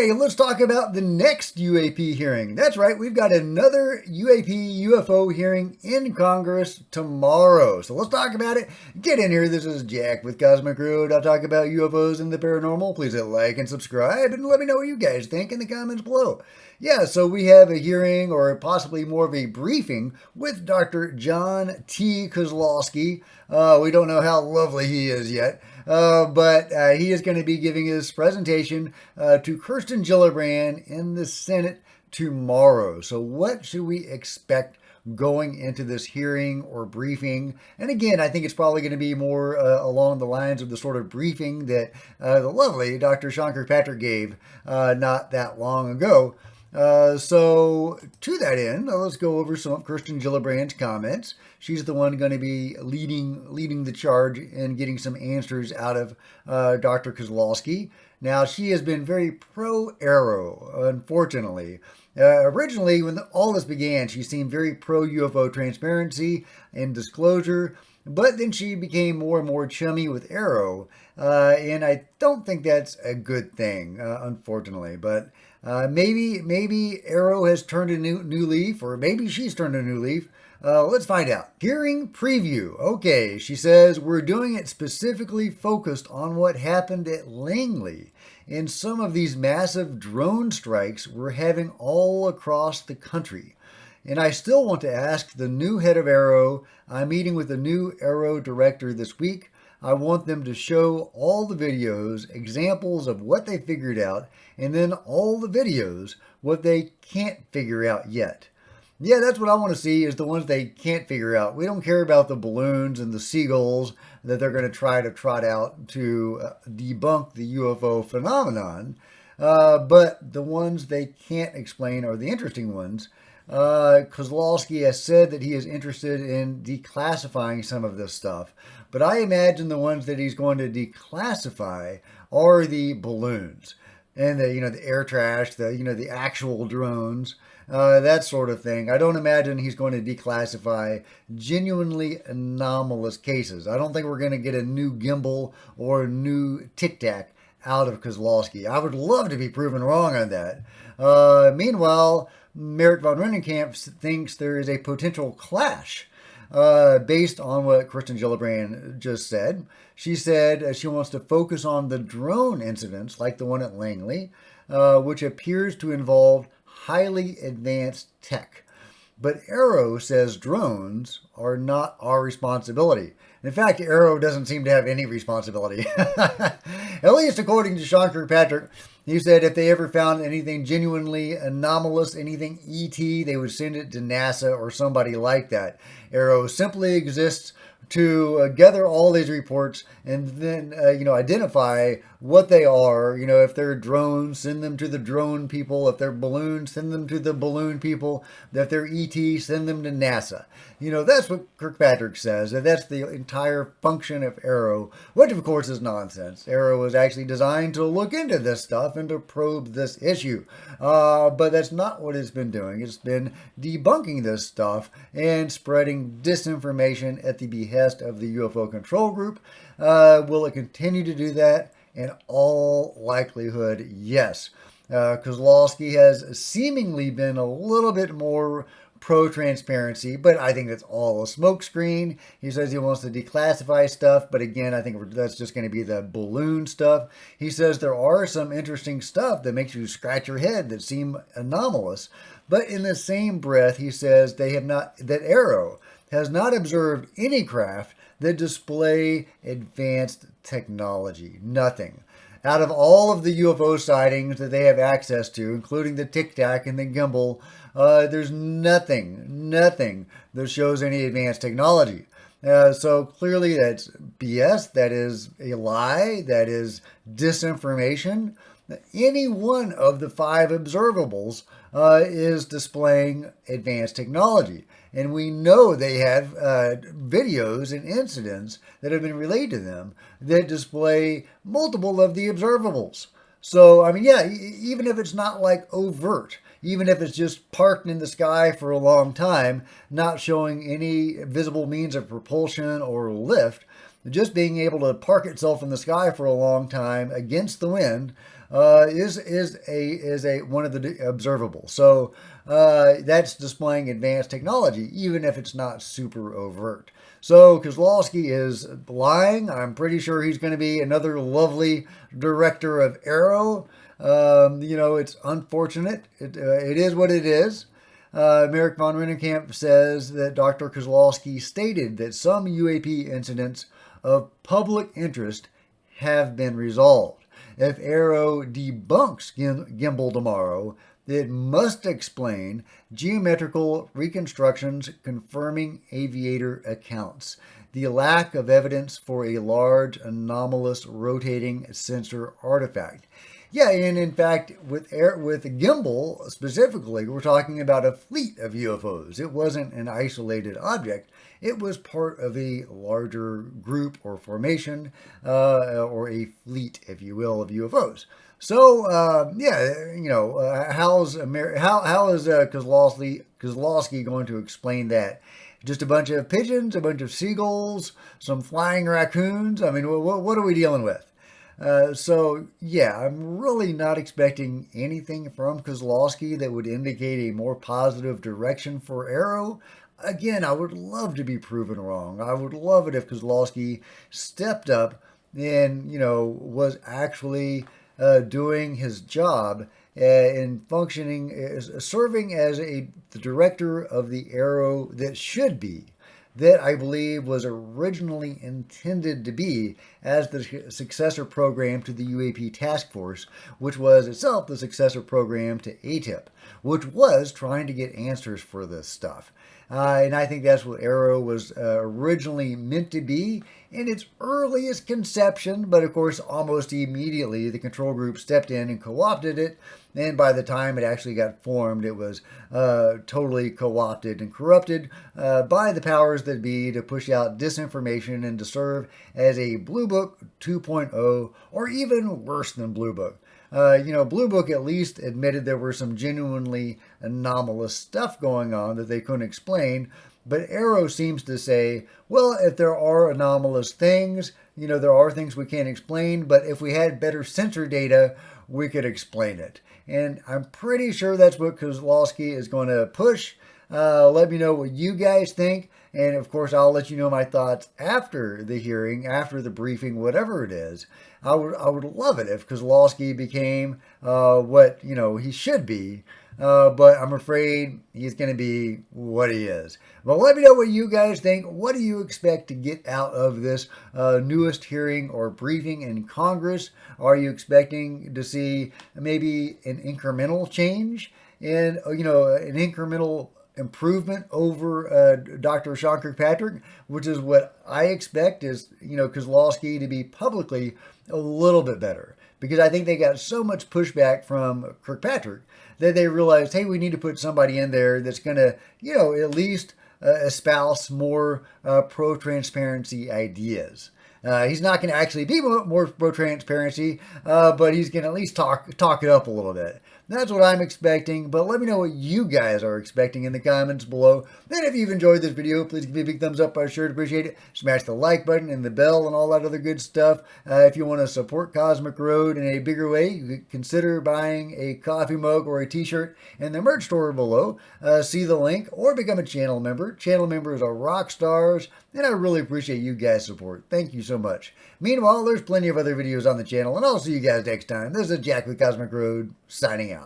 Okay, let's talk about the next UAP hearing. That's right, we've got another UAP UFO hearing in Congress tomorrow. So let's talk about it. Get in here. This is Jack with Cosmic Road. I'll talk about UFOs and the paranormal. Please hit like and subscribe and let me know what you guys think in the comments below. Yeah, so we have a hearing, or possibly more of a briefing, with Dr. John T. Kosloski. We don't know how lovely he is yet, but he is going to be giving his presentation to Kirsten Gillibrand in the Senate tomorrow. So what should we expect going into this hearing or briefing? And again, I think it's probably going to be more along the lines of the sort of briefing that the lovely Dr. Shankar Patrick gave not that long ago. So to that end, let's go over some of Kirsten Gillibrand's comments. She's the one going to be leading the charge and getting some answers out of Dr. Kosloski. Now, she has been very pro-Aero, unfortunately. Originally, when all this began, she seemed very pro-UFO transparency and disclosure, but then she became more and more chummy with Aero, and I don't think that's a good thing, unfortunately. But maybe Aero has turned a new leaf, or maybe she's turned a new leaf. Let's find out. Hearing preview. Okay, she says, we're doing it specifically focused on what happened at Langley and some of these massive drone strikes we're having all across the country. And I still want to ask the new head of Aero. I'm meeting with the new Aero director this week. I want them to show all the videos, examples of what they figured out, and then all the videos, what they can't figure out yet. Yeah, that's what I want to see, is the ones they can't figure out. We don't care about the balloons and the seagulls that they're going to try to trot out to debunk the UFO phenomenon. But the ones they can't explain are the interesting ones. Kosloski has said that he is interested in declassifying some of this stuff, but I imagine the ones that he's going to declassify are the balloons and the air trash, the actual drones, that sort of thing. I don't imagine he's going to declassify genuinely anomalous cases. I don't think we're going to get a new gimbal or a new Tic Tac out of Kosloski. I would love to be proven wrong on that. Meanwhile, Merrick von Rennenkamp thinks there is a potential clash based on what Kirsten Gillibrand just said. She said she wants to focus on the drone incidents, like the one at Langley, which appears to involve highly advanced tech. But Aero says drones are not our responsibility. In fact, Aero doesn't seem to have any responsibility. At least according to Shankar Patrick, he said if they ever found anything genuinely anomalous, anything ET, they would send it to NASA or somebody like that. Aero simply exists to gather all these reports and then, identify what they are. If they're drones, send them to the drone people. If they're balloons, send them to the balloon people. If they're ET, send them to NASA. That's what Kirkpatrick says. That's the entire function of Aero, which of course is nonsense. Aero was actually designed to look into this stuff and to probe this issue. But that's not what it's been doing. It's been debunking this stuff and spreading disinformation at the behest of the UFO control group. Will it continue to do that? In all likelihood, yes. Kosloski has seemingly been a little bit more pro-transparency, but I think that's all a smokescreen. He says he wants to declassify stuff, but again, I think that's just going to be the balloon stuff. He says there are some interesting stuff that makes you scratch your head that seem anomalous, but in the same breath, he says that Aero has not observed any craft that display advanced technology. Nothing. Out of all of the UFO sightings that they have access to, including the Tic Tac and the gimbal, there's nothing that shows any advanced technology. So clearly that's BS, that is a lie, that is disinformation. Any one of the 5 observables is displaying advanced technology. And we know they have videos and incidents that have been relayed to them that display multiple of the observables. So, even if it's not like overt, even if it's just parked in the sky for a long time, not showing any visible means of propulsion or lift, just being able to park itself in the sky for a long time against the wind, is a one of the observables. So that's displaying advanced technology, even if it's not super overt. So Kozlowski is lying. I'm pretty sure he's going to be another lovely director of Arrow. It's unfortunate. It is what it is. Merrick von Rennenkamp says that Dr. Kozlowski stated that some UAP incidents of public interest have been resolved. If Arrow debunks Gimbal tomorrow, it must explain geometrical reconstructions confirming aviator accounts, the lack of evidence for a large anomalous rotating sensor artifact. Yeah, and in fact, with Gimbal specifically, we're talking about a fleet of UFOs. It wasn't an isolated object. It was part of a larger group or formation, or a fleet, if you will, of UFOs. So, how is Kozlowski going to explain that? Just a bunch of pigeons, a bunch of seagulls, some flying raccoons? I mean, what are we dealing with? I'm really not expecting anything from Kozlowski that would indicate a more positive direction for Arrow. Again, I would love to be proven wrong. I would love it if Kozlowski stepped up and, was actually doing his job and functioning, serving as the director of the Arrow that should be, that I believe was originally intended to be as the successor program to the UAP task force, which was itself the successor program to ATIP, which was trying to get answers for this stuff. And I think that's what Arrow was originally meant to be in its earliest conception, but of course, almost immediately, the control group stepped in and co-opted it. And by the time it actually got formed, it was totally co-opted and corrupted by the powers that be to push out disinformation and to serve as a Blue Book 2.0, or even worse than Blue Book. Blue Book at least admitted there were some genuinely anomalous stuff going on that they couldn't explain. But Arrow seems to say, well, if there are anomalous things, there are things we can't explain, but if we had better sensor data, we could explain it. And I'm pretty sure that's what Kozlowski is going to push. Let me know what you guys think. And of course, I'll let you know my thoughts after the hearing, after the briefing, whatever it is. I would love it if Kozlowski became what he should be. But I'm afraid he's going to be what he is. But let me know what you guys think. What do you expect to get out of this newest hearing or briefing in Congress? Are you expecting to see maybe an incremental change and an incremental improvement over Dr. Sean Kirkpatrick, which is what I expect is, Kozlowski to be publicly a little bit better, because I think they got so much pushback from Kirkpatrick that they realized, hey, we need to put somebody in there that's going to, at least espouse more pro-transparency ideas. He's not going to actually be more pro-transparency, but he's going to at least talk it up a little bit. That's what I'm expecting, but let me know what you guys are expecting in the comments below. And if you've enjoyed this video, please give me a big thumbs up. I sure appreciate it. Smash the like button and the bell and all that other good stuff. If you want to support Cosmic Road in a bigger way, you could consider buying a coffee mug or a t-shirt in the merch store below. See the link or become a channel member. Channel members are rock stars, and I really appreciate you guys' support. Thank you so much. Meanwhile, there's plenty of other videos on the channel, and I'll see you guys next time. This is Jack with Cosmic Road, signing out.